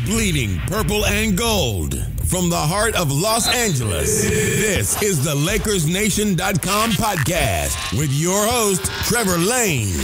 Bleeding purple and gold. From the heart of Los Angeles, this is the LakersNation.com podcast with your host, Trevor Lane.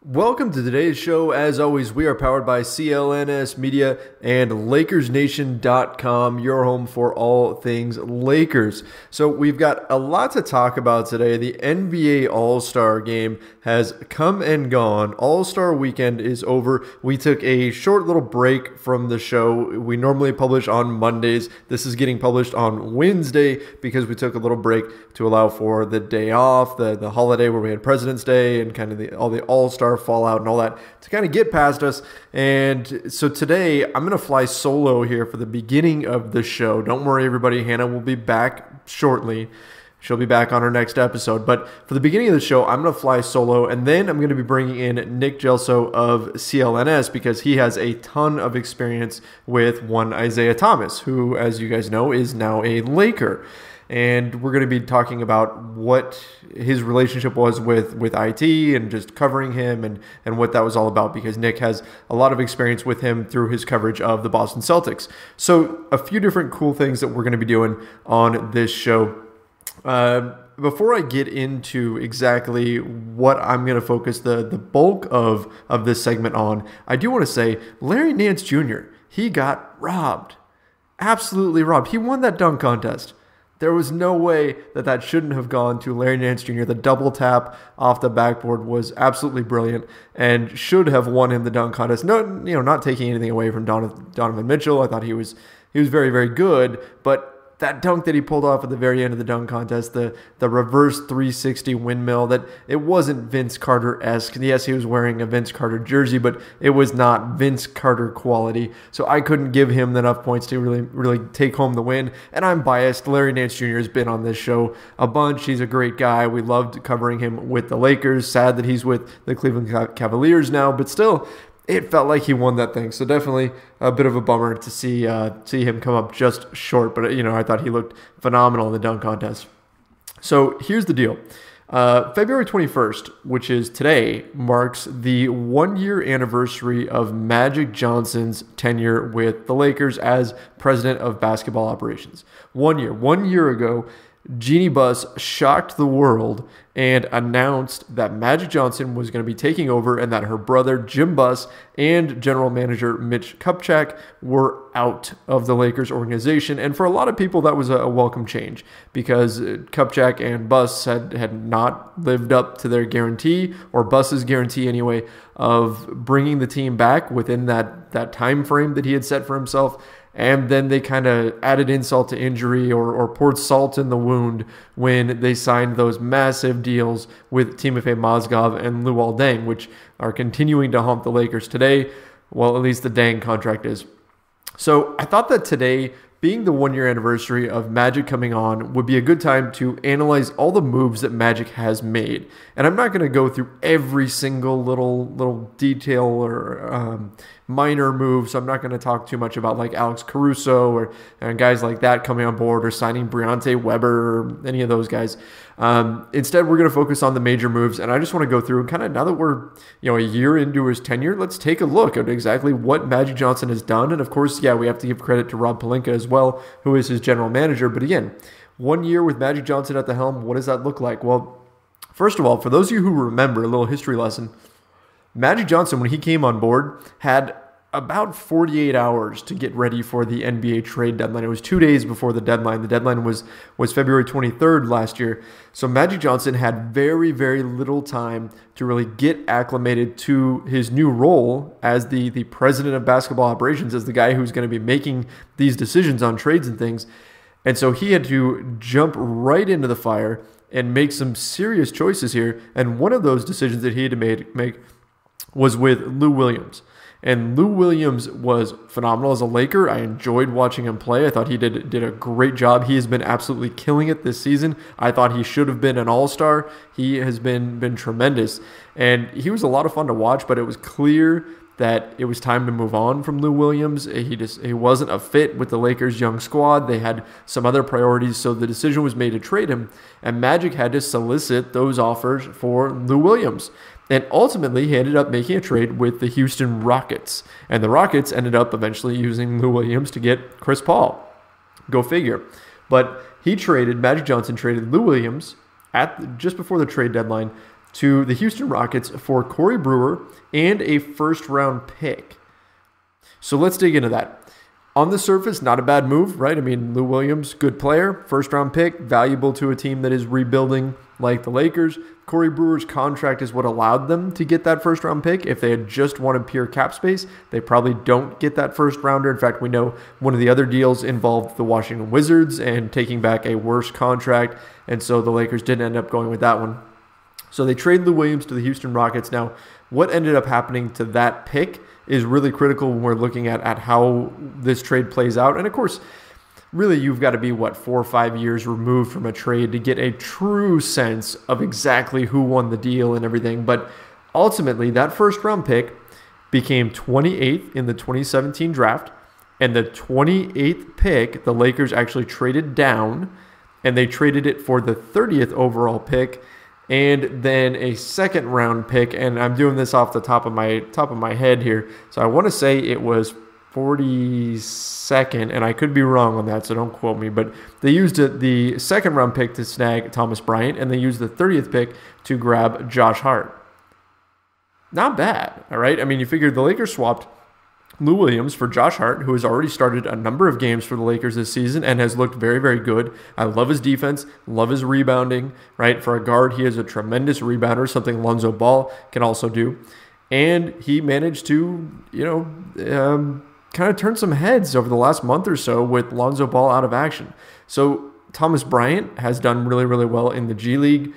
Welcome to today's show. As always, we are powered by CLNS Media and LakersNation.com, your home for all things Lakers. So we've got a lot to talk about today. The NBA All-Star Game has come and gone. All-Star Weekend is over. We took a short little break from the show. We normally publish on Mondays. This is getting published on Wednesday because we took a little break to allow for the day off, the holiday where we had President's Day and kind of all the All-Star fallout and all that to kind of get past us. And so today I'm going to fly solo here for the beginning of the show. Don't worry, everybody. Hannah will be back shortly. She'll be back on her next episode. But for the beginning of the show, I'm going to fly solo, and then I'm going to be bringing in Nick Gelso of CLNS because he has a ton of experience with one Isaiah Thomas, who, as you guys know, is now a Laker. And we're going to be talking about what his relationship was with IT and just covering him and what that was all about, because Nick has a lot of experience with him through his coverage of the Boston Celtics. So a few different cool things that we're going to be doing on this show. Before I get into exactly what I'm going to focus the bulk of this segment on, I do want to say Larry Nance Jr., he got robbed. Absolutely robbed. He won that dunk contest. There was no way that shouldn't have gone to Larry Nance Jr. The double tap off the backboard was absolutely brilliant and should have won him the dunk contest. No, not taking anything away from Donovan Mitchell. I thought he was very, very good, but that dunk that he pulled off at the very end of the dunk contest, the reverse 360 windmill, that it wasn't Vince Carter-esque. Yes, he was wearing a Vince Carter jersey, but it was not Vince Carter quality. So I couldn't give him enough points to really take home the win. And I'm biased. Larry Nance Jr. has been on this show a bunch. He's a great guy. We loved covering him with the Lakers. Sad that he's with the Cleveland Cavaliers now, but still, it felt like he won that thing. So definitely a bit of a bummer to see him come up just short. But, I thought he looked phenomenal in the dunk contest. So here's the deal. February 21st, which is today, marks the 1-year anniversary of Magic Johnson's tenure with the Lakers as president of basketball operations. 1 year. 1 year ago, Jeannie Buss shocked the world and announced that Magic Johnson was going to be taking over and that her brother Jim Buss and general manager Mitch Kupchak were out of the Lakers organization. And for a lot of people, that was a welcome change because Kupchak and Buss had not lived up to their guarantee, or Buss's guarantee anyway, of bringing the team back within that time frame that he had set for himself. And then they kind of added insult to injury or poured salt in the wound when they signed those massive deals with Timofey Mozgov and Luol Deng, which are continuing to haunt the Lakers today. Well, at least the Deng contract is. So I thought that today, being the 1-year anniversary of Magic coming on, would be a good time to analyze all the moves that Magic has made. And I'm not going to go through every single little detail or minor moves. So I'm not going to talk too much about like Alex Caruso and guys like that coming on board, or signing Briante Weber or any of those guys. Instead, we're going to focus on the major moves. And I just want to go through and kind of, now that we're a year into his tenure, let's take a look at exactly what Magic Johnson has done. And of course, we have to give credit to Rob Pelinka as well, who is his general manager. But again, 1 year with Magic Johnson at the helm, what does that look like? Well, first of all, for those of you who remember, a little history lesson, Magic Johnson, when he came on board, had about 48 hours to get ready for the NBA trade deadline. It was 2 days before the deadline. The deadline was February 23rd last year. So Magic Johnson had very, very little time to really get acclimated to his new role as the president of basketball operations, as the guy who's going to be making these decisions on trades and things. And so he had to jump right into the fire and make some serious choices here. And one of those decisions that he had to make was with Lou Williams. And Lou Williams was phenomenal as a Laker. I enjoyed watching him play. I thought he did a great job. He has been absolutely killing it this season. I thought he should have been an all-star. He has been tremendous. And he was a lot of fun to watch, but it was clear that it was time to move on from Lou Williams. He wasn't a fit with the Lakers' young squad. They had some other priorities, so the decision was made to trade him, and Magic had to solicit those offers for Lou Williams. And ultimately, he ended up making a trade with the Houston Rockets. And the Rockets ended up eventually using Lou Williams to get Chris Paul. Go figure. But Magic Johnson traded Lou Williams just before the trade deadline to the Houston Rockets for Corey Brewer and a first-round pick. So let's dig into that. On the surface, not a bad move, right? I mean, Lou Williams, good player, first-round pick, valuable to a team that is rebuilding like the Lakers. Corey Brewer's contract is what allowed them to get that first-round pick. If they had just wanted pure cap space, they probably don't get that first-rounder. In fact, we know one of the other deals involved the Washington Wizards and taking back a worse contract, and so the Lakers didn't end up going with that one. So they traded Lou Williams to the Houston Rockets. Now, what ended up happening to that pick is really critical when we're looking at how this trade plays out. And of course, really you've got to be, 4 or 5 years removed from a trade to get a true sense of exactly who won the deal and everything. But ultimately, that first round pick became 28th in the 2017 draft. And the 28th pick, the Lakers actually traded down, and they traded it for the 30th overall pick and then a second round pick. And I'm doing this off the top of my head here, so I want to say it was 42nd, and I could be wrong on that, so don't quote me. But they used the second round pick to snag Thomas Bryant, and they used the 30th pick to grab Josh Hart. Not bad, all right? I mean, you figure the Lakers swapped Lou Williams for Josh Hart, who has already started a number of games for the Lakers this season and has looked very, very good. I love his defense, love his rebounding, right? For a guard, he is a tremendous rebounder, something Lonzo Ball can also do. And he managed to, kind of turn some heads over the last month or so with Lonzo Ball out of action. So Thomas Bryant has done really, really well in the G League.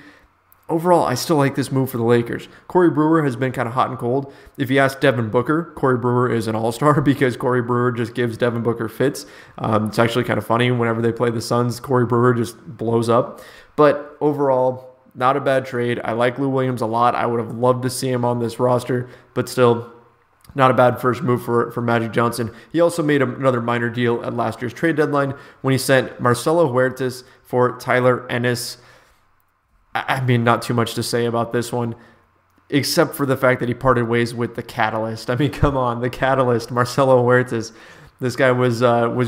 Overall, I still like this move for the Lakers. Corey Brewer has been kind of hot and cold. If you ask Devin Booker, Corey Brewer is an all-star because Corey Brewer just gives Devin Booker fits. It's actually kind of funny. Whenever they play the Suns, Corey Brewer just blows up. But overall, not a bad trade. I like Lou Williams a lot. I would have loved to see him on this roster, but still, not a bad first move for Magic Johnson. He also made another minor deal at last year's trade deadline when he sent Marcelo Huertas for Tyler Ennis. I mean, not too much to say about this one, except for the fact that he parted ways with the Catalyst. I mean, come on, the Catalyst, Marcelo Huertas. This guy was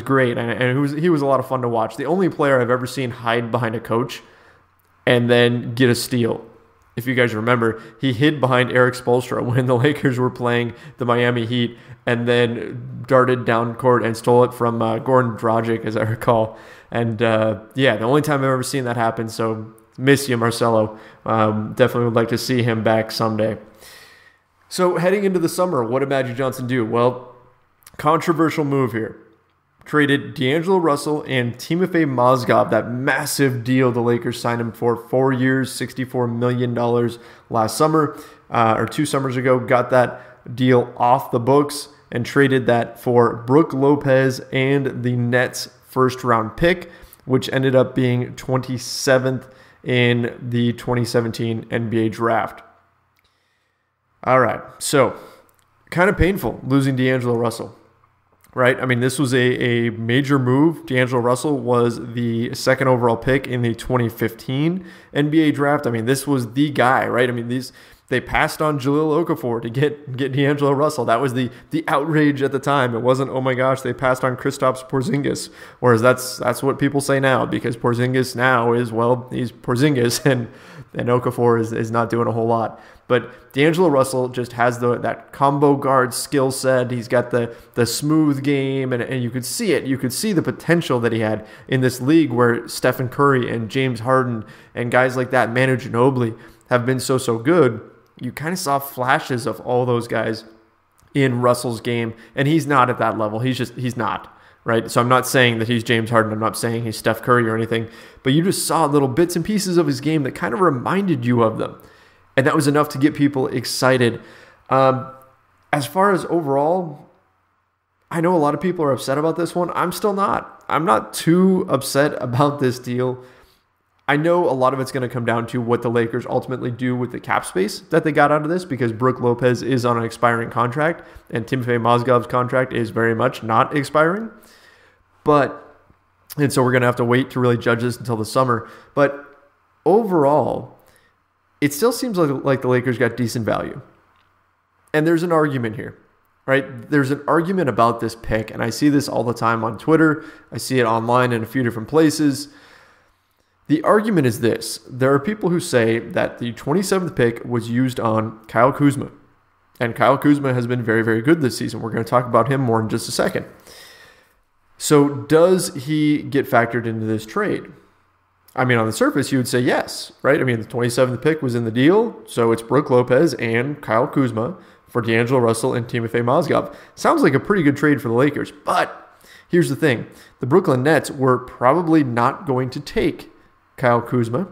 great, and he was a lot of fun to watch. The only player I've ever seen hide behind a coach and then get a steal. If you guys remember, he hid behind Eric Spoelstra when the Lakers were playing the Miami Heat and then darted down court and stole it from Goran Dragic, as I recall. And the only time I've ever seen that happen, so miss you, Marcelo. Definitely would like to see him back someday. So heading into the summer, what did Magic Johnson do? Well, controversial move here. Traded D'Angelo Russell and Timofey Mozgov, that massive deal the Lakers signed him for 4 years, $64 million last summer, or 2 summers ago. Got that deal off the books and traded that for Brook Lopez and the Nets first round pick, which ended up being 27th in the 2017 NBA draft. All right, so kind of painful losing D'Angelo Russell. Right? I mean, this was a major move. D'Angelo Russell was the second overall pick in the 2015 NBA draft. I mean, this was the guy, right? I mean, they passed on Jahlil Okafor to get D'Angelo Russell. That was the outrage at the time. It wasn't, oh my gosh, they passed on Kristaps Porzingis. Whereas that's what people say now, because Porzingis now is, well, he's Porzingis, and Okafor is not doing a whole lot. But D'Angelo Russell just has that combo guard skill set. He's got the smooth game, and you could see it. You could see the potential that he had in this league where Stephen Curry and James Harden and guys like that, Manu Ginobili, have been so good. You kind of saw flashes of all those guys in Russell's game, and he's not at that level. He's not, right? So I'm not saying that he's James Harden. I'm not saying he's Steph Curry or anything, but you just saw little bits and pieces of his game that kind of reminded you of them. And that was enough to get people excited. As far as overall, I know a lot of people are upset about this one. I'm still not. I'm not too upset about this deal. I know a lot of it's going to come down to what the Lakers ultimately do with the cap space that they got out of this, because Brook Lopez is on an expiring contract and Timofey Mozgov's contract is very much not expiring. And so we're going to have to wait to really judge this until the summer. But overall, it still seems like the Lakers got decent value. And there's an argument here, right? There's an argument about this pick, and I see this all the time on Twitter. I see it online in a few different places. The argument is this. There are people who say that the 27th pick was used on Kyle Kuzma. And Kyle Kuzma has been very, very good this season. We're going to talk about him more in just a second. So does he get factored into this trade? I mean, on the surface, you would say yes, right? I mean, the 27th pick was in the deal, so it's Brook Lopez and Kyle Kuzma for D'Angelo Russell and Timofey Mozgov. Sounds like a pretty good trade for the Lakers, but here's the thing. The Brooklyn Nets were probably not going to take Kyle Kuzma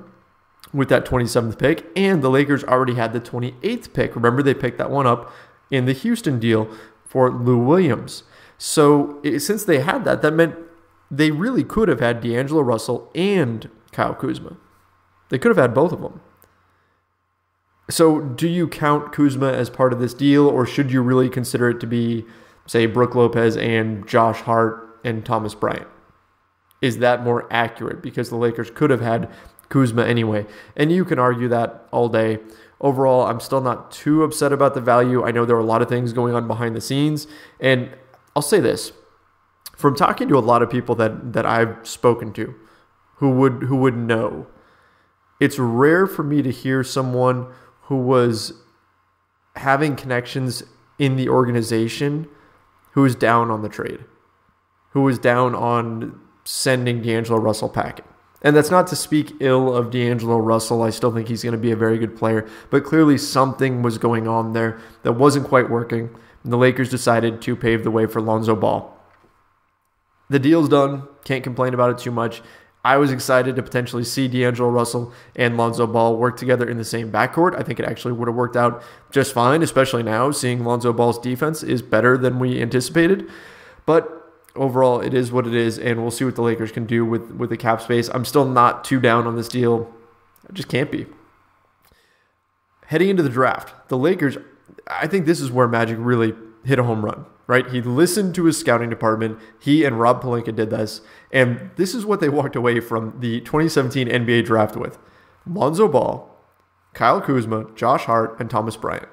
with that 27th pick, and the Lakers already had the 28th pick. Remember, they picked that one up in the Houston deal for Lou Williams. So since they had that meant they really could have had D'Angelo Russell and Kyle Kuzma. They could have had both of them. So do you count Kuzma as part of this deal, or should you really consider it to be, say, Brook Lopez and Josh Hart and Thomas Bryant? Is that more accurate? Because the Lakers could have had Kuzma anyway. And you can argue that all day. Overall, I'm still not too upset about the value. I know there are a lot of things going on behind the scenes. And I'll say this. From talking to a lot of people that I've spoken to who would know, it's rare for me to hear someone who was having connections in the organization who was down on the trade, who was down on sending D'Angelo Russell packing. And that's not to speak ill of D'Angelo Russell. I still think he's going to be a very good player. But clearly something was going on there that wasn't quite working. And the Lakers decided to pave the way for Lonzo Ball. The deal's done. Can't complain about it too much. I was excited to potentially see D'Angelo Russell and Lonzo Ball work together in the same backcourt. I think it actually would have worked out just fine, especially now seeing Lonzo Ball's defense is better than we anticipated. But overall, it is what it is, and we'll see what the Lakers can do with the cap space. I'm still not too down on this deal. I just can't be. Heading into the draft, the Lakers, I think this is where Magic really hit a home run, right? He listened to his scouting department. He and Rob Pelinka did this, and this is what they walked away from the 2017 NBA draft with. Lonzo Ball, Kyle Kuzma, Josh Hart, and Thomas Bryant.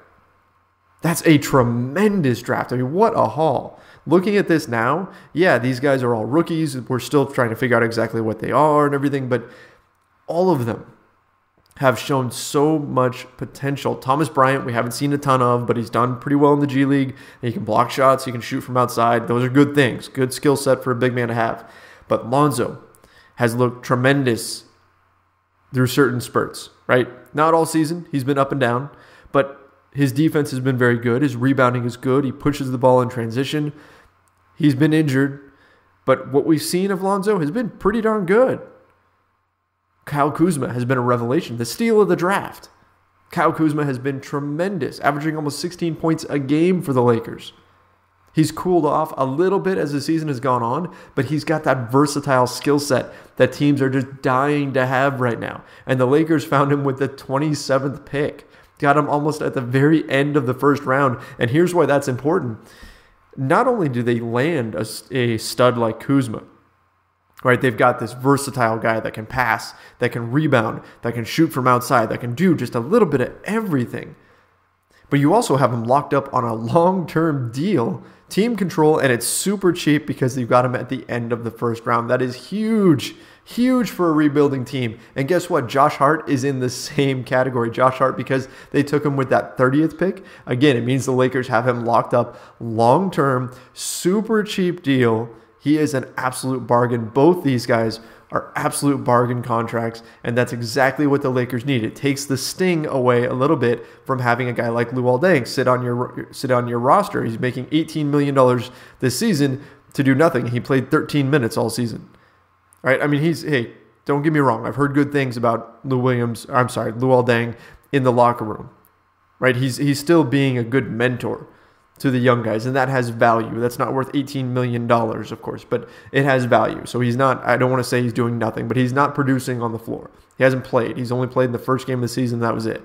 That's a tremendous draft. I mean, what a haul. Looking at this now, yeah, these guys are all rookies. We're still trying to figure out exactly what they are and everything, but all of them have shown so much potential. Thomas Bryant, we haven't seen a ton of, but he's done pretty well in the G League. He can block shots. He can shoot from outside. Those are good things. Good skill set for a big man to have. But Lonzo has looked tremendous through certain spurts, right? Not all season. He's been up and down, but his defense has been very good. His rebounding is good. He pushes the ball in transition. He's been injured, but what we've seen of Lonzo has been pretty darn good. Kyle Kuzma has been a revelation, the steal of the draft. Kyle Kuzma has been tremendous, averaging almost 16 points a game for the Lakers. He's cooled off a little bit as the season has gone on, but he's got that versatile skill set that teams are just dying to have right now. And the Lakers found him with the 27th pick. Got him almost at the very end of the first round. And here's why that's important. Not only do they land a stud like Kuzma, right? They've got this versatile guy that can pass, that can rebound, that can shoot from outside, that can do just a little bit of everything. But you also have him locked up on a long-term deal, team control, and it's super cheap because you've got him at the end of the first round. That is huge, huge for a rebuilding team. And guess what? Josh Hart is in the same category. Josh Hart, because they took him with that 30th pick. Again, it means the Lakers have him locked up long-term, super cheap deal. He is an absolute bargain. Both these guys are absolute bargain contracts, and that's exactly what the Lakers need. It takes the sting away a little bit from having a guy like Luol Deng sit on your roster. He's making $18 million this season to do nothing. He played 13 minutes all season. Right? I mean, hey, don't get me wrong. I've heard good things about Luol Deng in the locker room. Right? He's still being a good mentor to the young guys, and that has value. That's not worth $18 million, of course, but it has value. So he's not, I don't want to say he's doing nothing, but he's not producing on the floor. He hasn't played. He's only played in the first game of the season. That was it.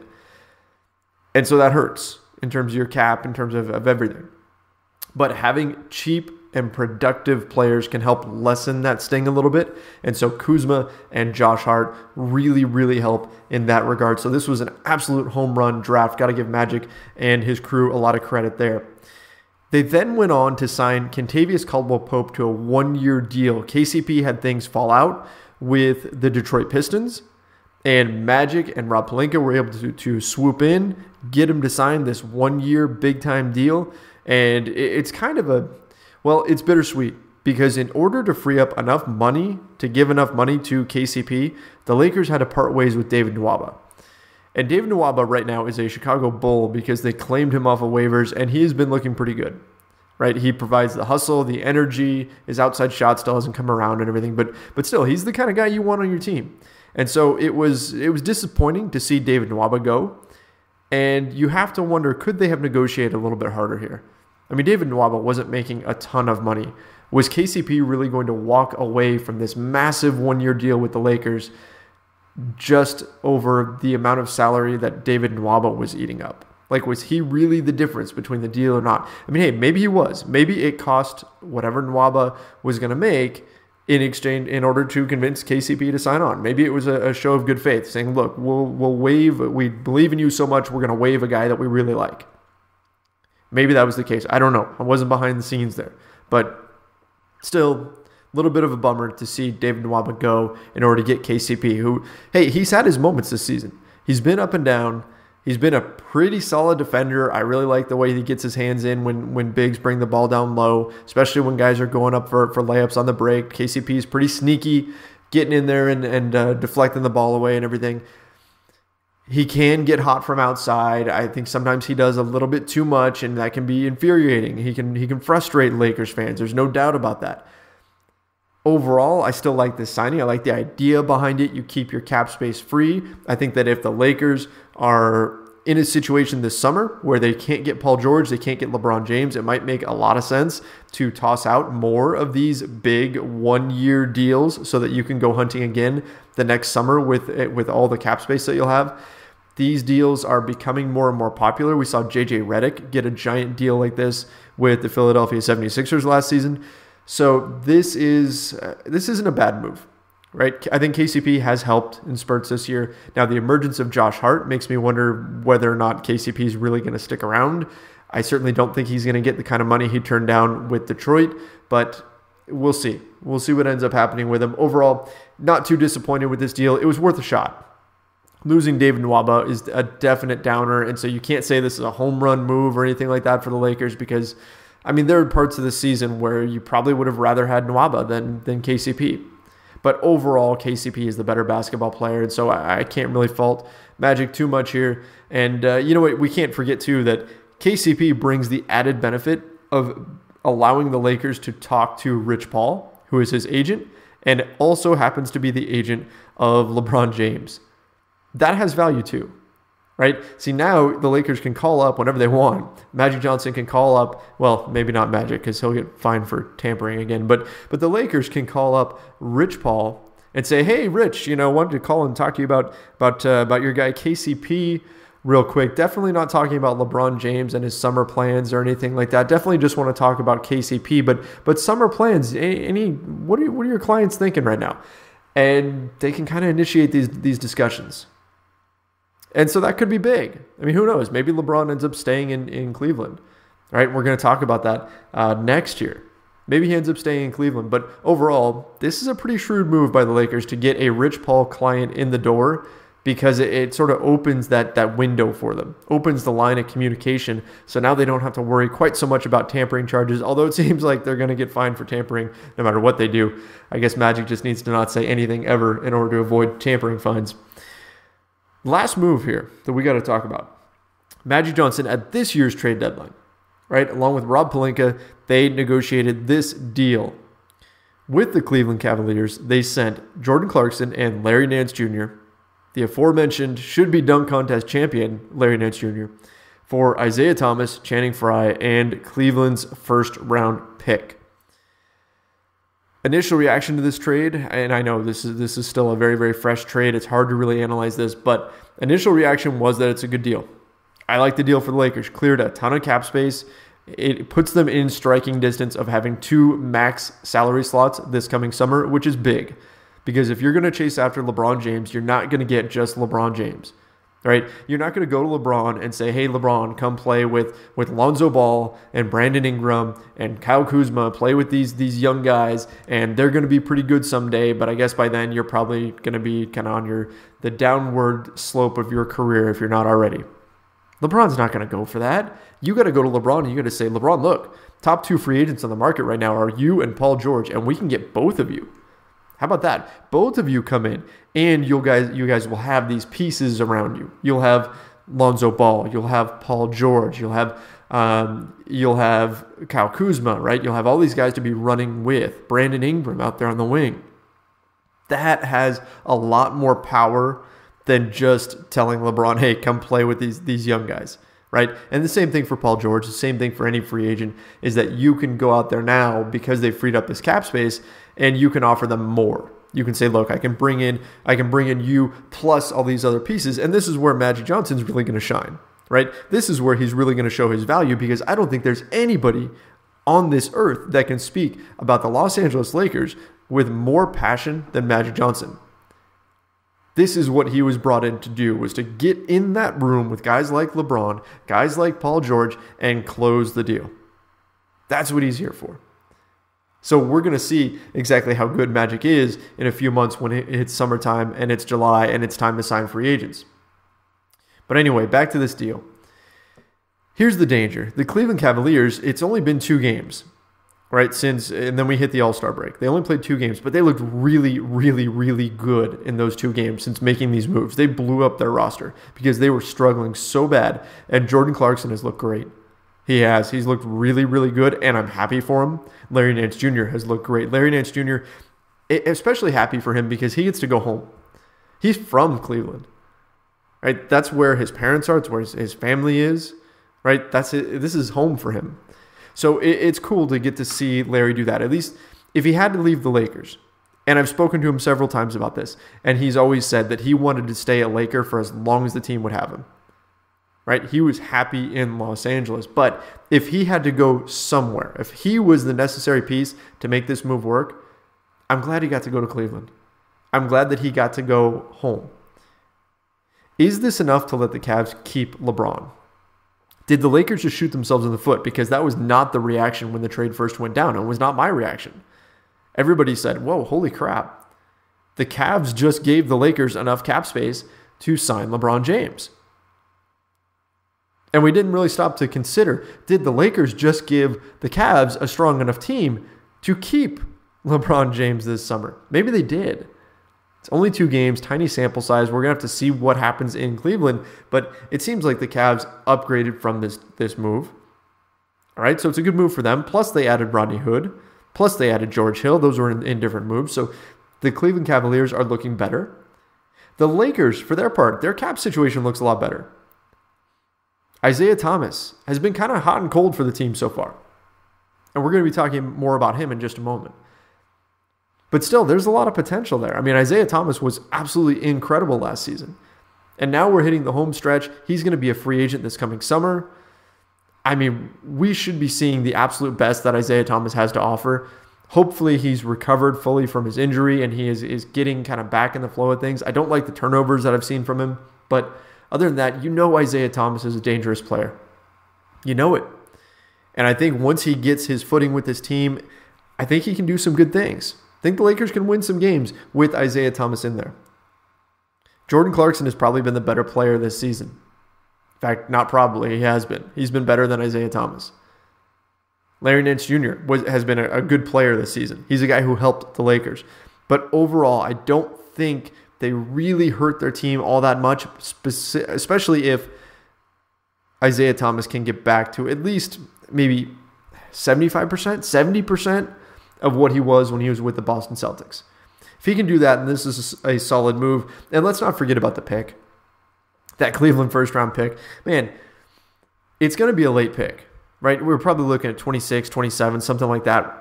And so that hurts in terms of your cap, in terms of everything. But having cheap and productive players can help lessen that sting a little bit. And so Kuzma and Josh Hart really, really help in that regard. So this was an absolute home run draft. Got to give Magic and his crew a lot of credit there. They then went on to sign Kentavious Caldwell-Pope to a 1-year deal. KCP had things fall out with the Detroit Pistons, and Magic and Rob Pelinka were able to swoop in, get him to sign this 1-year big-time deal. And it's kind of it's bittersweet, because in order to free up enough money to give enough money to KCP, the Lakers had to part ways with David Nwaba. And David Nwaba right now is a Chicago Bull because they claimed him off of waivers, and he has been looking pretty good, right? He provides the hustle, the energy, his outside shot still hasn't come around and everything, but still, he's the kind of guy you want on your team. And so it was disappointing to see David Nwaba go, and you have to wonder, could they have negotiated a little bit harder here? I mean, David Nwaba wasn't making a ton of money. Was KCP really going to walk away from this massive 1-year deal with the Lakers just over the amount of salary that David Nwaba was eating up? Like, was he really the difference between the deal or not? I mean, hey, maybe he was. Maybe it cost whatever Nwaba was going to make in exchange in order to convince KCP to sign on. Maybe it was a show of good faith, saying, look, we'll waive, we believe in you so much, we're going to waive a guy that we really like. Maybe that was the case. I don't know. I wasn't behind the scenes there. But still, a little bit of a bummer to see David Nwaba go in order to get KCP, who, hey, he's had his moments this season. He's been up and down. He's been a pretty solid defender. I really like the way he gets his hands in when bigs bring the ball down low, especially when guys are going up for layups on the break. KCP is pretty sneaky, getting in there and deflecting the ball away and everything. He can get hot from outside. I think sometimes he does a little bit too much, and that can be infuriating. He can frustrate Lakers fans. There's no doubt about that. Overall, I still like this signing. I like the idea behind it. You keep your cap space free. I think that if the Lakers are in a situation this summer where they can't get Paul George, they can't get LeBron James, it might make a lot of sense to toss out more of these big 1-year deals so that you can go hunting again the next summer with all the cap space that you'll have. These deals are becoming more and more popular. We saw JJ Redick get a giant deal like this with the Philadelphia 76ers last season. So this isn't a bad move, right? I think KCP has helped in spurts this year. Now, the emergence of Josh Hart makes me wonder whether or not KCP is really going to stick around. I certainly don't think he's going to get the kind of money he turned down with Detroit, but we'll see. We'll see what ends up happening with him. Overall, not too disappointed with this deal. It was worth a shot. Losing David Nwaba is a definite downer, and so you can't say this is a home run move or anything like that for the Lakers because, I mean, there are parts of the season where you probably would have rather had Nwaba than KCP. But overall, KCP is the better basketball player, and so I can't really fault Magic too much here. And you know what? We can't forget, too, that KCP brings the added benefit of allowing the Lakers to talk to Rich Paul, who is his agent, and also happens to be the agent of LeBron James. That has value, too. Right? See, now the Lakers can call up whenever they want. Magic Johnson can call up, well, maybe not Magic because he'll get fined for tampering again, but the Lakers can call up Rich Paul and say, hey, Rich, wanted to call and talk to you about your guy KCP real quick. Definitely not talking about LeBron James and his summer plans or anything like that. Definitely just want to talk about KCP, but summer plans, what are your clients thinking right now? And they can kind of initiate these discussions. And so that could be big. I mean, who knows? Maybe LeBron ends up staying in Cleveland. All right, we're going to talk about that next year. Maybe he ends up staying in Cleveland. But overall, this is a pretty shrewd move by the Lakers to get a Rich Paul client in the door because it sort of opens that window for them, opens the line of communication. So now they don't have to worry quite so much about tampering charges, although it seems like they're going to get fined for tampering no matter what they do. I guess Magic just needs to not say anything ever in order to avoid tampering fines. Last move here that we got to talk about. Magic Johnson at this year's trade deadline, right? Along with Rob Pelinka, they negotiated this deal. With the Cleveland Cavaliers, they sent Jordan Clarkson and Larry Nance Jr., the aforementioned should-be dunk contest champion, Larry Nance Jr., for Isaiah Thomas, Channing Frye, and Cleveland's first-round pick. Initial reaction to this trade, and I know this is still a very, very fresh trade. It's hard to really analyze this, but initial reaction was that it's a good deal. I like the deal for the Lakers. Cleared a ton of cap space, it puts them in striking distance of having 2 max salary slots this coming summer, which is big. Because if you're going to chase after LeBron James, you're not going to get just LeBron James, right? You're not going to go to LeBron and say, hey, LeBron, come play with Lonzo Ball and Brandon Ingram and Kyle Kuzma, play with these young guys, and they're going to be pretty good someday, but I guess by then you're probably going to be kind of on the downward slope of your career if you're not already. LeBron's not going to go for that. You got to go to LeBron and you got to say, LeBron, look, top 2 free agents on the market right now are you and Paul George, and we can get both of you. How about that? Both of you come in, and you guys will have these pieces around you. You'll have Lonzo Ball. You'll have Paul George. You'll have Kyle Kuzma, right? You'll have all these guys to be running with. Brandon Ingram out there on the wing. That has a lot more power than just telling LeBron, hey, come play with these young guys, right? And the same thing for Paul George, the same thing for any free agent, is that you can go out there now because they've freed up this cap space and you can offer them more. You can say, look, I can bring in you plus all these other pieces, and this is where Magic Johnson's really going to shine, right? This is where he's really going to show his value, because I don't think there's anybody on this earth that can speak about the Los Angeles Lakers with more passion than Magic Johnson. This is what he was brought in to do, was to get in that room with guys like LeBron, guys like Paul George, and close the deal. That's what he's here for. So we're going to see exactly how good Magic is in a few months when it hits summertime and it's July and it's time to sign free agents. But anyway, back to this deal. Here's the danger. The Cleveland Cavaliers, it's only been 2 games, right? And then we hit the All-Star break. They only played 2 games, but they looked really, really, really good in those 2 games since making these moves. They blew up their roster because they were struggling so bad, and Jordan Clarkson has looked great. He's looked really, really good, and I'm happy for him. Larry Nance Jr. has looked great. Larry Nance Jr., especially happy for him because he gets to go home. He's from Cleveland, right? That's where his parents are. It's where his family is, right? That's it. This is home for him. So it's cool to get to see Larry do that. At least if he had to leave the Lakers, and I've spoken to him several times about this, and he's always said that he wanted to stay a Laker for as long as the team would have him. Right? He was happy in Los Angeles. But if he had to go somewhere, if he was the necessary piece to make this move work, I'm glad he got to go to Cleveland. I'm glad that he got to go home. Is this enough to let the Cavs keep LeBron? Did the Lakers just shoot themselves in the foot? Because that was not the reaction when the trade first went down. It was not my reaction. Everybody said, whoa, holy crap. The Cavs just gave the Lakers enough cap space to sign LeBron James. And we didn't really stop to consider, did the Lakers just give the Cavs a strong enough team to keep LeBron James this summer? Maybe they did. It's only 2 games, tiny sample size. We're going to have to see what happens in Cleveland. But it seems like the Cavs upgraded from this move. All right, so it's a good move for them. Plus, they added Rodney Hood. Plus, they added George Hill. Those were in different moves. So the Cleveland Cavaliers are looking better. The Lakers, for their part, their cap situation looks a lot better. Isaiah Thomas has been kind of hot and cold for the team so far. And we're going to be talking more about him in just a moment. But still, there's a lot of potential there. I mean, Isaiah Thomas was absolutely incredible last season. And now we're hitting the home stretch. He's going to be a free agent this coming summer. I mean, we should be seeing the absolute best that Isaiah Thomas has to offer. Hopefully he's recovered fully from his injury and he is getting kind of back in the flow of things. I don't like the turnovers that I've seen from him, but other than that, you know Isaiah Thomas is a dangerous player. You know it. And I think once he gets his footing with this team, I think he can do some good things. I think the Lakers can win some games with Isaiah Thomas in there. Jordan Clarkson has probably been the better player this season. In fact, not probably, he has been. He's been better than Isaiah Thomas. Larry Nance Jr. has been a good player this season. He's a guy who helped the Lakers. But overall, I don't think they really hurt their team all that much, especially if Isaiah Thomas can get back to at least maybe 75%, 70% of what he was when he was with the Boston Celtics. If he can do that, then this is a solid move. And let's not forget about the pick. That Cleveland first-round pick. Man, it's going to be a late pick, right? We're probably looking at 26, 27, something like that.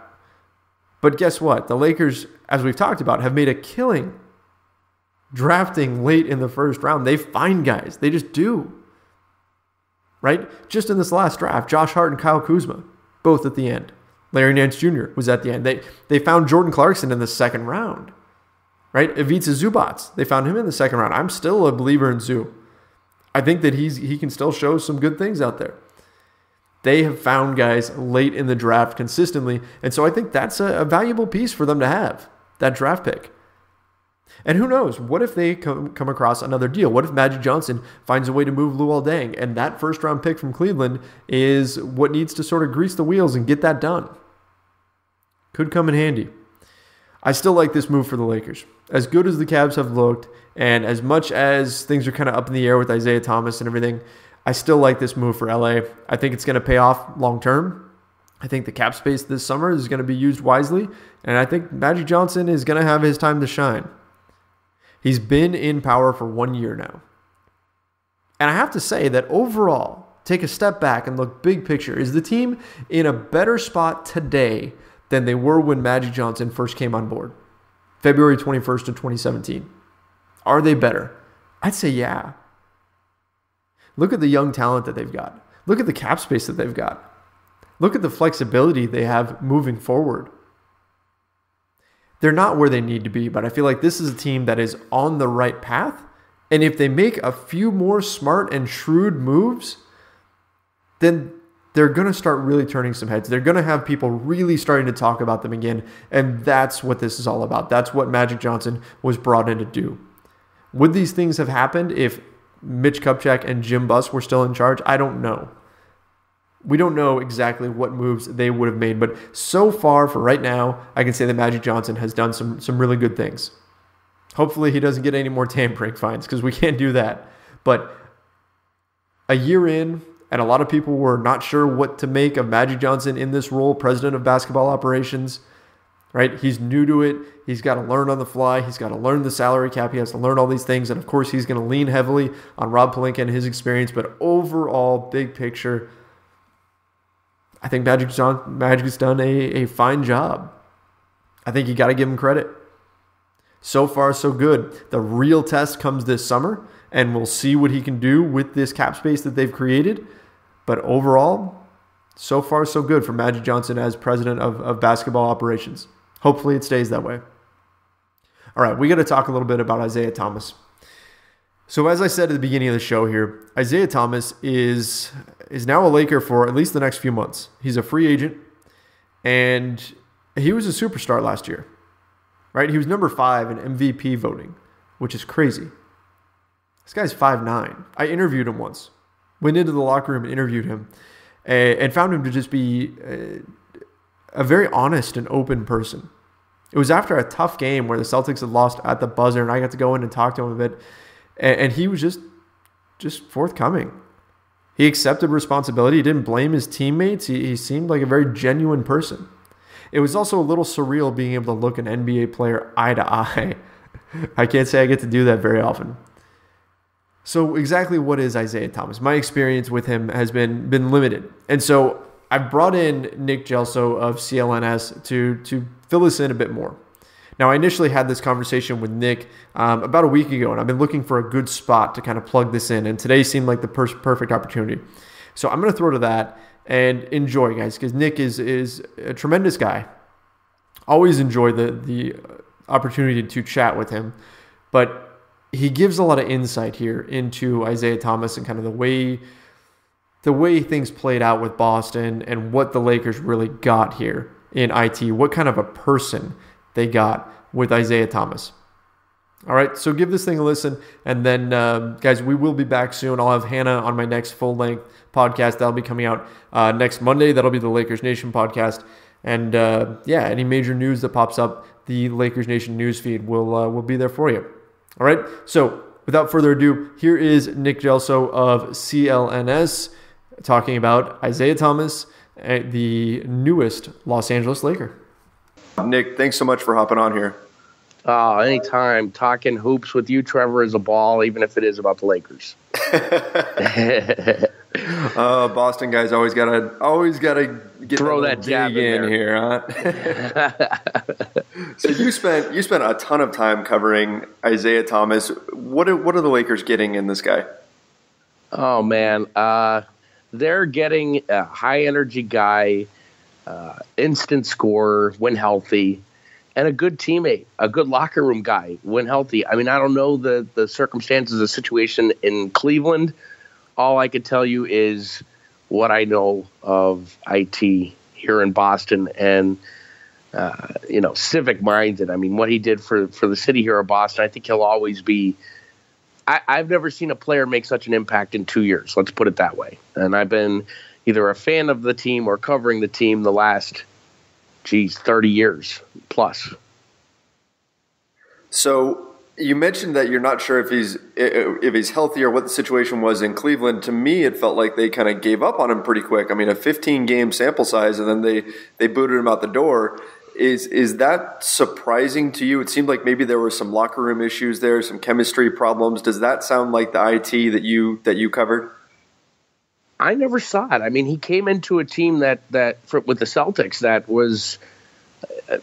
But guess what? The Lakers, as we've talked about, have made a killing drafting late in the first round. They find guys. They just do. right? Just in this last draft, Josh Hart and Kyle Kuzma, both at the end. Larry Nance Jr. was at the end. They found Jordan Clarkson in the second round, right? Ivica Zubac, they found him in the second round. I'm still a believer in Zoo. I think that he can still show some good things out there. They have found guys late in the draft consistently, and so I think that's a valuable piece for them to have, that draft pick. And who knows, what if they come across another deal? What if Magic Johnson finds a way to move Luol Deng, and that first-round pick from Cleveland is what needs to sort of grease the wheels and get that done? Could come in handy. I still like this move for the Lakers. As good as the Cavs have looked, and as much as things are kind of up in the air with Isaiah Thomas and everything, I still like this move for LA. I think it's going to pay off long term. I think the cap space this summer is going to be used wisely, and I think Magic Johnson is going to have his time to shine. He's been in power for 1 year now. And I have to say that overall, take a step back and look big picture. Is the team in a better spot today than they were when Magic Johnson first came on board? February 21st of 2017. Are they better? I'd say yeah. Look at the young talent that they've got. Look at the cap space that they've got. Look at the flexibility they have moving forward. They're not where they need to be, but I feel like this is a team that is on the right path. And if they make a few more smart and shrewd moves, then they're going to start really turning some heads. They're going to have people really starting to talk about them again. And that's what this is all about. That's what Magic Johnson was brought in to do. Would these things have happened if Mitch Kupchak and Jim Buss were still in charge? I don't know. We don't know exactly what moves they would have made, but so far for right now, I can say that Magic Johnson has done some really good things. Hopefully he doesn't get any more tampering fines because we can't do that. But a year in, and a lot of people were not sure what to make of Magic Johnson in this role, president of basketball operations, right? He's new to it. He's got to learn on the fly. He's got to learn the salary cap. He has to learn all these things. And of course, he's going to lean heavily on Rob Pelinka and his experience. But overall, big picture, I think Magic's done a fine job. I think you got to give him credit. So far, so good. The real test comes this summer, and we'll see what he can do with this cap space that they've created. But overall, so far, so good for Magic Johnson as president of basketball operations. Hopefully it stays that way. All right, we got to talk a little bit about Isaiah Thomas. So as I said at the beginning of the show here, Isaiah Thomas is now a Laker for at least the next few months. He's a free agent, and he was a superstar last year, right? He was number 5 in MVP voting, which is crazy. This guy's 5'9". I interviewed him once. Went into the locker room and interviewed him and found him to just be a very honest and open person. It was after a tough game where the Celtics had lost at the buzzer, and I got to go in and talk to him a bit. And he was just forthcoming. He accepted responsibility. He didn't blame his teammates. He seemed like a very genuine person. It was also a little surreal being able to look an NBA player eye to eye. I can't say I get to do that very often. So exactly what is Isaiah Thomas? My experience with him has been limited. And so I brought in Nick Gelso of CLNS to fill this in a bit more. Now, I initially had this conversation with Nick about a week ago, and I've been looking for a good spot to kind of plug this in, and today seemed like the perfect opportunity. So I'm going to throw to that and enjoy, guys, because Nick is a tremendous guy. Always enjoy the opportunity to chat with him, but he gives a lot of insight here into Isaiah Thomas and kind of the way things played out with Boston and what the Lakers really got here in IT, what kind of a person they got with Isaiah Thomas. All right, so give this thing a listen, and then, guys, we will be back soon. I'll have Hannah on my next full-length podcast. That'll be coming out next Monday. That'll be the Lakers Nation podcast. And, any major news that pops up, the Lakers Nation news feed will be there for you. All right, so without further ado, here is Nick Gelso of CLNS talking about Isaiah Thomas, the newest Los Angeles Laker. Nick, thanks so much for hopping on here. Anytime. Talking hoops with you, Trevor, is a ball, even if it is about the Lakers. Boston guys always gotta get throw that jab in here, huh? So you spent a ton of time covering Isaiah Thomas. What are the Lakers getting in this guy? Oh man, they're getting a high-energy guy, instant scorer when healthy, and a good teammate, a good locker room guy when healthy. I mean, I don't know the circumstances of the situation in Cleveland. All I could tell you is what I know of IT here in Boston and, civic-minded. I mean, what he did for the city here of Boston, I think he'll always be – I've never seen a player make such an impact in 2 years, let's put it that way. And I've been either a fan of the team or covering the team the last, 30 years plus. So you mentioned that you're not sure if he's healthy or what the situation was in Cleveland. To me, it felt like they kind of gave up on him pretty quick. I mean, a 15-game sample size, and then they booted him out the door. Is that surprising to you? It seemed like maybe there were some locker room issues there, some chemistry problems. Does that sound like the IT that you covered? I never saw it. I mean, he came into a team that with the Celtics that was,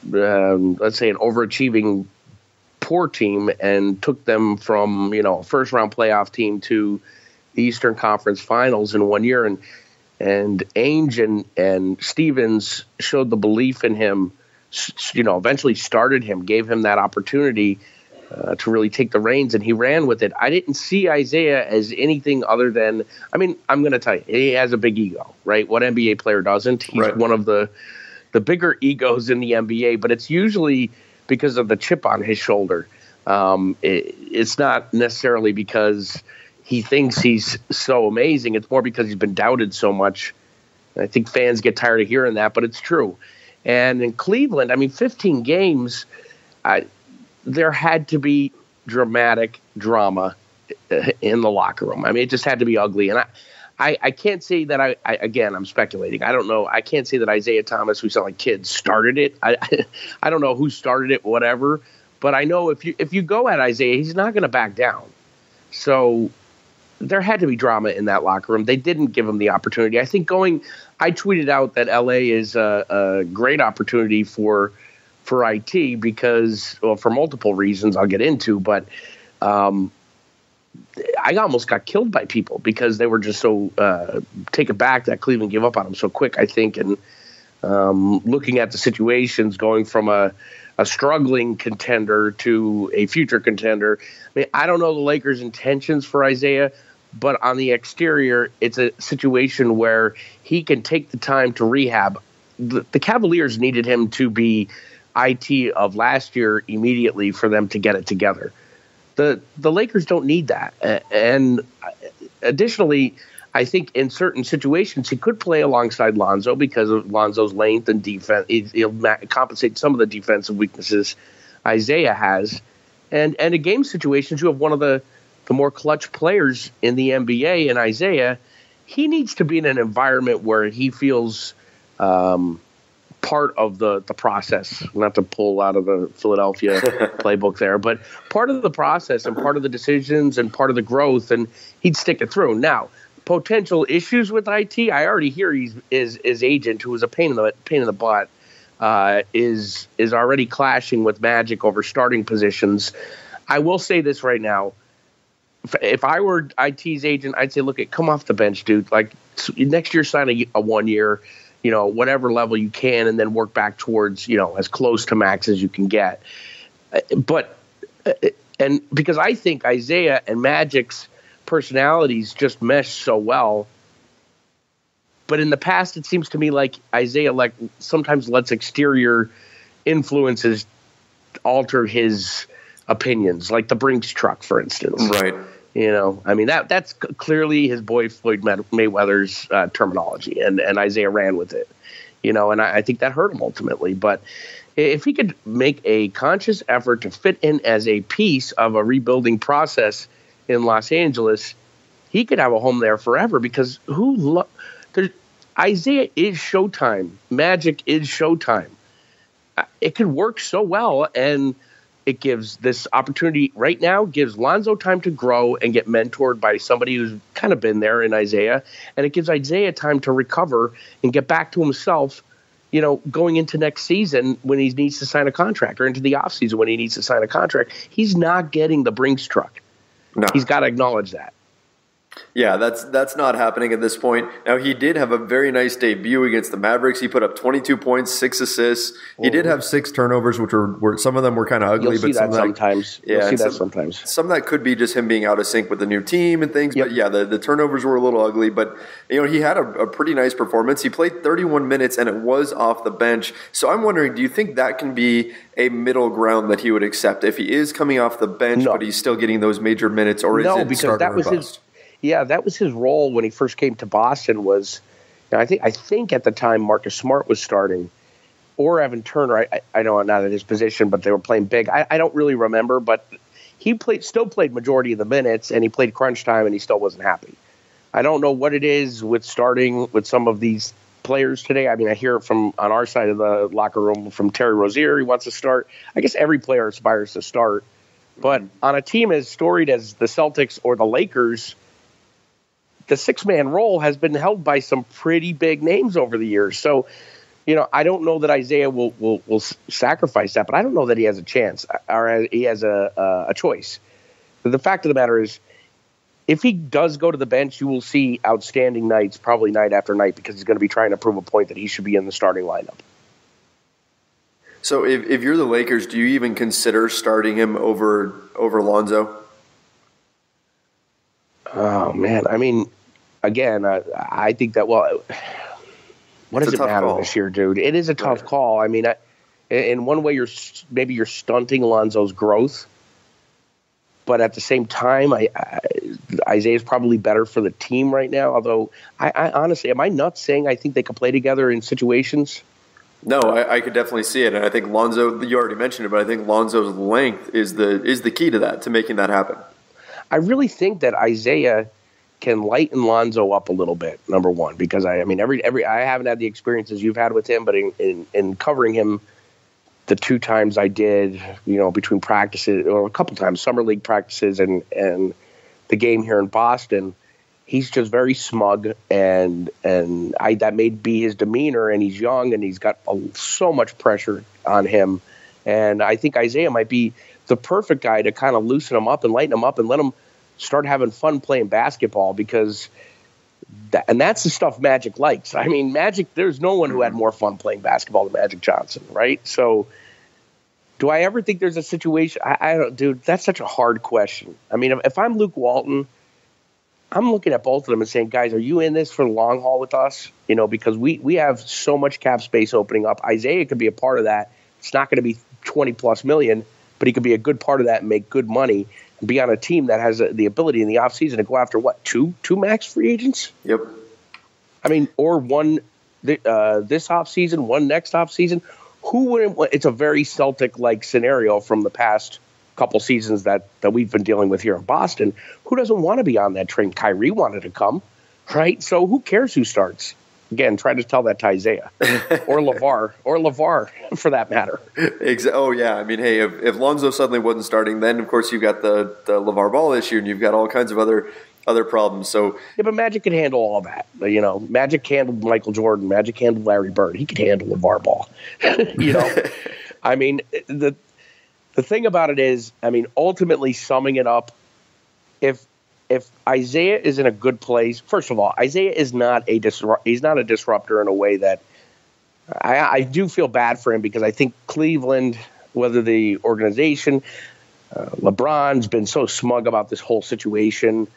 let's say, an overachieving poor team and took them from, a first-round playoff team to the Eastern Conference Finals in 1 year. And Ainge and Stevens showed the belief in him, eventually started him, gave him that opportunity to really take the reins, and he ran with it. I didn't see Isaiah as anything other than, I mean, I'm going to tell you, he has a big ego, right? What NBA player doesn't? He's right. One of the bigger egos in the NBA, but it's usually because of the chip on his shoulder. It's not necessarily because he thinks he's so amazing. It's more because he's been doubted so much. I think fans get tired of hearing that, but it's true. And in Cleveland, I mean, 15 games, there had to be dramatic drama in the locker room. I mean, it just had to be ugly. And I can't say that again, I'm speculating. I don't know. I can't say that Isaiah Thomas, we sound like kids, started it. I don't know who started it, whatever. But I know if you go at Isaiah, he's not going to back down. So there had to be drama in that locker room. They didn't give him the opportunity. I tweeted out that LA is a great opportunity for IT because, well, for multiple reasons I'll get into, but I almost got killed by people because they were just so taken back that Cleveland gave up on him so quick, I think. And looking at the situations going from a struggling contender to a future contender, I mean, I don't know the Lakers' intentions for Isaiah, but on the exterior, it's a situation where he can take the time to rehab. The Cavaliers needed him to be IT of last year immediately for them to get it together. The Lakers don't need that. And additionally, I think in certain situations, he could play alongside Lonzo because of Lonzo's length and defense. He'll compensate some of the defensive weaknesses Isaiah has. And in game situations, you have one of the more clutch players in the NBA in Isaiah. He needs to be in an environment where he feels part of the process, not to pull out of the Philadelphia playbook there, but part of the process and part of the decisions and part of the growth, and he'd stick it through. Now, potential issues with IT, I already hear his agent, who was a pain in the butt, is already clashing with Magic over starting positions. I will say this right now. If I were IT's agent, I'd say, look, come off the bench, dude. Like, next year, sign a 1 year, whatever level you can, and then work back towards, as close to max as you can get. But because I think Isaiah and Magic's personalities just mesh so well. But in the past, it seems to me like Isaiah sometimes lets exterior influences alter his opinions, like the Brinks truck, for instance. Right. I mean, that's clearly his boy Floyd Mayweather's terminology, and Isaiah ran with it, and I think that hurt him ultimately. But if he could make a conscious effort to fit in as a piece of a rebuilding process in Los Angeles, he could have a home there forever because Isaiah is Showtime. Magic is Showtime. It could work so well, and it gives this opportunity right now, gives Lonzo time to grow and get mentored by somebody who's kind of been there in Isaiah. And it gives Isaiah time to recover and get back to himself, going into next season when he needs to sign a contract, or into the offseason when he needs to sign a contract. He's not getting the Brinks truck. No. He's got to acknowledge that. Yeah, that's not happening at this point. Now, he did have a very nice debut against the Mavericks. He put up 22 points, 6 assists. He did have 6 turnovers, which were some of them were kind of ugly. You'll see that sometimes. Yeah, You'll see that sometimes. Some of that could be just him being out of sync with the new team and things. Yep. But yeah, the turnovers were a little ugly. But he had a pretty nice performance. He played 31 minutes, and it was off the bench. So I'm wondering, do you think that can be a middle ground that he would accept if he is coming off the bench, but he's still getting those major minutes, or is it because that was bust? Yeah, that was his role when he first came to Boston. I think at the time Marcus Smart was starting, or Evan Turner. I know not at his position, but they were playing big. I don't really remember, but he still played majority of the minutes, and he played crunch time, and he still wasn't happy. I don't know what it is with starting with some of these players today. I mean, I hear it from on our side of the locker room from Terry Rozier. He wants to start. I guess every player aspires to start, but on a team as storied as the Celtics or the Lakers, the 6-man role has been held by some pretty big names over the years. So, I don't know that Isaiah will sacrifice that, but I don't know that he has a chance or he has a choice. The fact of the matter is, if he does go to the bench, you will see outstanding nights, probably night after night, because he's going to be trying to prove a point that he should be in the starting lineup. So if you're the Lakers, do you even consider starting him over Lonzo? Oh, man. I mean, again, I think that, what does it matter this year, dude? It is a tough call. I mean, in one way, you're stunting Lonzo's growth. But at the same time, Isaiah's probably better for the team right now. Although, I honestly, am I nuts saying I think they could play together in situations? No, I could definitely see it. And I think Lonzo, you already mentioned it, but I think Lonzo's length is the key to that, to making that happen. I really think that Isaiah can lighten Lonzo up a little bit, number one, because I haven't had the experiences you've had with him, but in covering him the 2 times I did, between practices, or a couple times, summer league practices and the game here in Boston, he's just very smug, and that may be his demeanor, and he's young, and he's got so much pressure on him. And I think Isaiah might be the perfect guy to kind of loosen him up and lighten him up and let him start having fun playing basketball, because that's the stuff Magic likes. I mean, Magic, there's no one who had more fun playing basketball than Magic Johnson, right? So do I ever think there's a situation? I don't, dude, that's such a hard question. I mean, if I'm Luke Walton, I'm looking at both of them and saying, guys, are you in this for the long haul with us? Because we have so much cap space opening up. Isaiah could be a part of that. It's not going to be 20 plus million, but he could be a good part of that and make good money and be on a team that has the ability in the offseason to go after two max free agents? Yep. I mean, or one this offseason, one next offseason. Who wouldn't? It's a very Celtic-like scenario from the past couple seasons that we've been dealing with here in Boston. Who doesn't want to be on that train? Kyrie wanted to come, right? So who cares who starts? Again, try to tell that to Isaiah or LeVar for that matter. Oh, yeah. I mean, hey, if Lonzo suddenly wasn't starting, then, of course, you've got the LeVar Ball issue, and you've got all kinds of other problems. So yeah, but Magic can handle all that. Magic handled Michael Jordan. Magic handled Larry Bird. He could handle LeVar Ball. I mean, the thing about it is, I mean, ultimately summing it up, if Isaiah is in a good place, first of all, Isaiah is not he's not a disruptor in a way that I do feel bad for him, because I think Cleveland, whether the organization, LeBron's been so smug about this whole situation.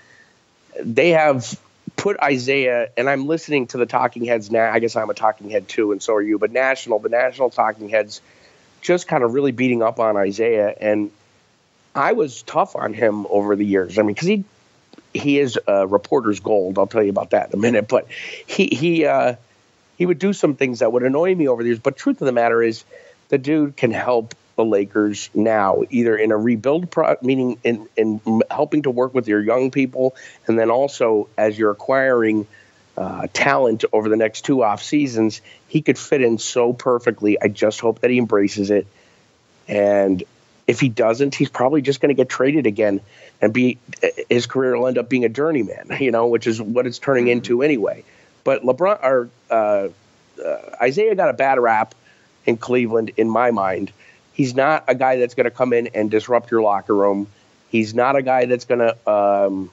They have put Isaiah, and I'm listening to the talking heads now. I guess I'm a talking head too, and so are you. But the national talking heads just kind of really beating up on Isaiah. And I was tough on him over the years. I mean, because he is reporter's gold. I'll tell you about that in a minute. But he would do some things that would annoy me over the years. But truth of the matter is, the dude can help the Lakers now, either in a rebuild, meaning in helping to work with your young people, and then also as you're acquiring talent over the next 2 off seasons, he could fit in so perfectly. I just hope that he embraces it. And if he doesn't, he's probably just going to get traded again, and his career will end up being a journeyman, which is what it's turning into anyway. But Isaiah got a bad rap in Cleveland, in my mind. He's not a guy that's going to come in and disrupt your locker room. He's not a guy that's going to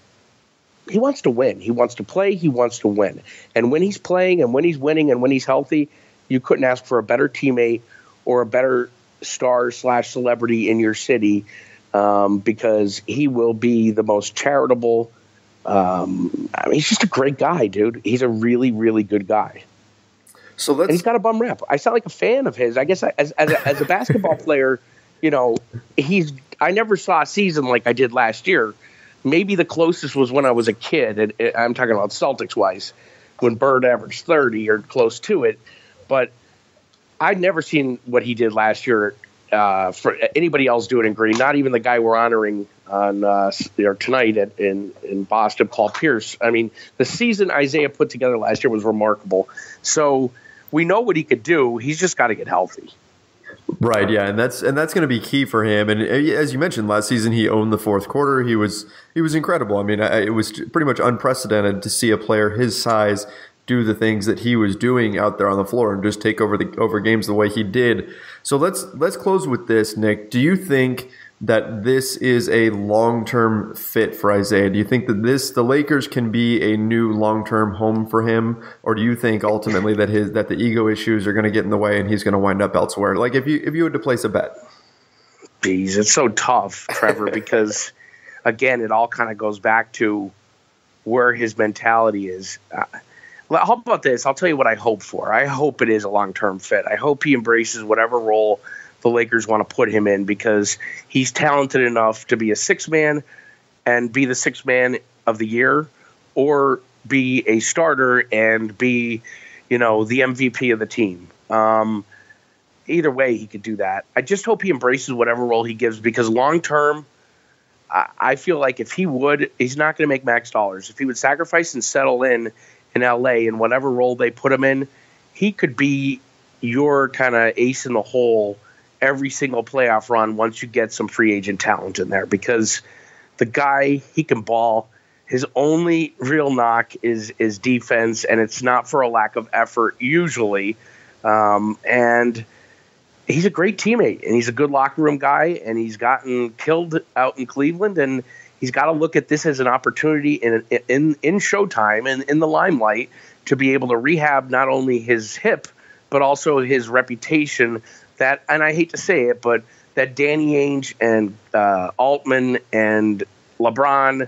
he wants to win. He wants to play. He wants to win. And when he's playing and when he's winning and when he's healthy, you couldn't ask for a better teammate or a better star/celebrity in your city, because he will be the most charitable. He's just a great guy, dude. He's a really, really good guy. And he's got a bum rep. I sound like a fan of his. I guess as a basketball player, I never saw a season like I did last year. Maybe the closest was when I was a kid, and I'm talking about Celtics-wise, when Bird averaged 30 or close to it. But I'd never seen what he did last year for anybody else do it in green, not even the guy we're honoring on tonight in Boston, Paul Pierce. I mean, the season Isaiah put together last year was remarkable. So we know what he could do. He's just got to get healthy. Right, yeah, and that's going to be key for him. And as you mentioned, last season he owned the fourth quarter. He was incredible. I mean, it was pretty much unprecedented to see a player his size do the things that he was doing out there on the floor and just take over games the way he did. So let's close with this, Nick. Do you think that this is a long-term fit for Isaiah? Do you think that the Lakers can be a new long-term home for him, or do you think ultimately that the ego issues are going to get in the way and he's going to wind up elsewhere? Like if you had to place a bet. Jeez, it's so tough, Trevor, because again, it all kind of goes back to where his mentality is. How about this? I'll tell you what I hope for. I hope it is a long-term fit. I hope he embraces whatever role the Lakers want to put him in, because he's talented enough to be a sixth man and be the sixth man of the year, or be a starter and be, the MVP of the team. Either way, he could do that. I just hope he embraces whatever role he gives, because long-term, I feel like if he would, he's not going to make max dollars. If he would sacrifice and settle in LA in whatever role they put him in, he could be your kind of ace in the hole every single playoff run once you get some free agent talent in there, because the guy, he can ball. His only real knock is defense, and it's not for a lack of effort usually. And he's a great teammate, and he's a good locker room guy, and he's gotten killed out in Cleveland, and he's got to look at this as an opportunity in Showtime and in the limelight to be able to rehab not only his hip, but also his reputation. That, and I hate to say it, but that Danny Ainge and Altman and LeBron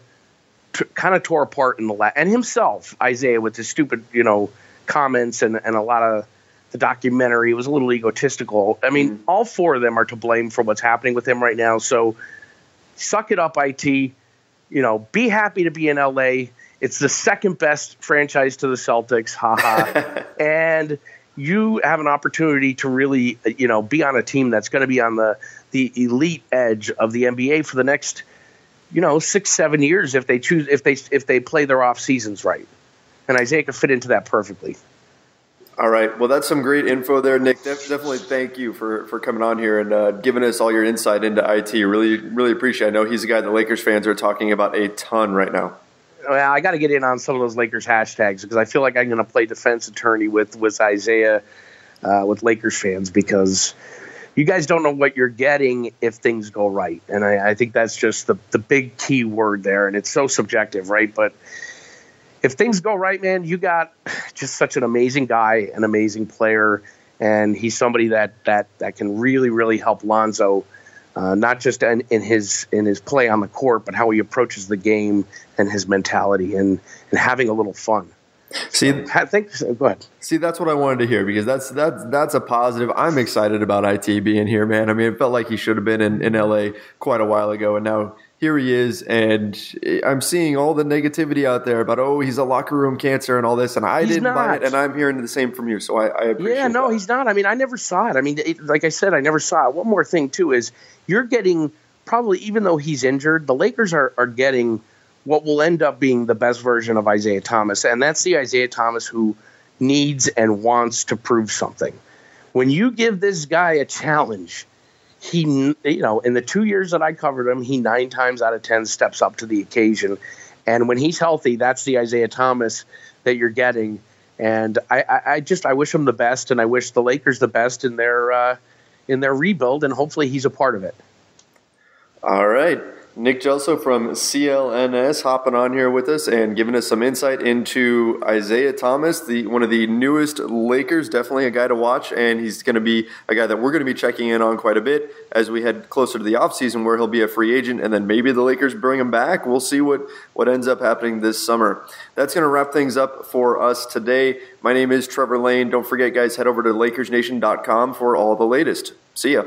kind of tore apart in the and himself, Isaiah, with his stupid, comments and a lot of the documentary. It was a little egotistical. I mean, all four of them are to blame for what's happening with him right now. So suck it up, IT. Be happy to be in LA. It's the second best franchise to the Celtics. Haha. And you have an opportunity to really, be on a team that's going to be on the elite edge of the NBA for the next, 6-7 years if they play their off seasons right. And Isaiah could fit into that perfectly. All right. Well, that's some great info there, Nick. Definitely thank you for coming on here and giving us all your insight into IT. Really, really appreciate it. I know he's a guy that Lakers fans are talking about a ton right now. Well, I got to get in on some of those Lakers hashtags, because I feel like I'm going to play defense attorney with Isaiah, with Lakers fans, because you guys don't know what you're getting if things go right. And I think that's just the big key word there. And it's so subjective, right? But if things go right, man, you got just such an amazing guy, an amazing player, and he's somebody that can really, really help Lonzo, not just in his play on the court, but how he approaches the game and his mentality and having a little fun. See, go ahead. See, that's what I wanted to hear, because that's a positive. I'm excited about IT being here, man. I mean, it felt like he should have been in LA quite a while ago, and now here he is, and I'm seeing all the negativity out there about, he's a locker room cancer and all this, and I didn't buy it, and I'm hearing the same from you, so I appreciate Yeah, no, that. He's not. I mean, I never saw it. I mean, like I said, I never saw it. One more thing, too, is you're getting probably, even though he's injured, the Lakers are getting what will end up being the best version of Isaiah Thomas, and that's the Isaiah Thomas who needs and wants to prove something. When you give this guy a challenge, he, in the 2 years that I covered him, he 9 times out of 10 steps up to the occasion. And when he's healthy, that's the Isaiah Thomas that you're getting. And I wish him the best, and I wish the Lakers the best in their rebuild, and hopefully he's a part of it. All right. Nick Gelso from CLNS hopping on here with us and giving us some insight into Isaiah Thomas, one of the newest Lakers, definitely a guy to watch, and he's going to be a guy that we're going to be checking in on quite a bit as we head closer to the offseason where he'll be a free agent, and then maybe the Lakers bring him back. We'll see what ends up happening this summer. That's going to wrap things up for us today. My name is Trevor Lane. Don't forget, guys, head over to LakersNation.com for all the latest. See ya.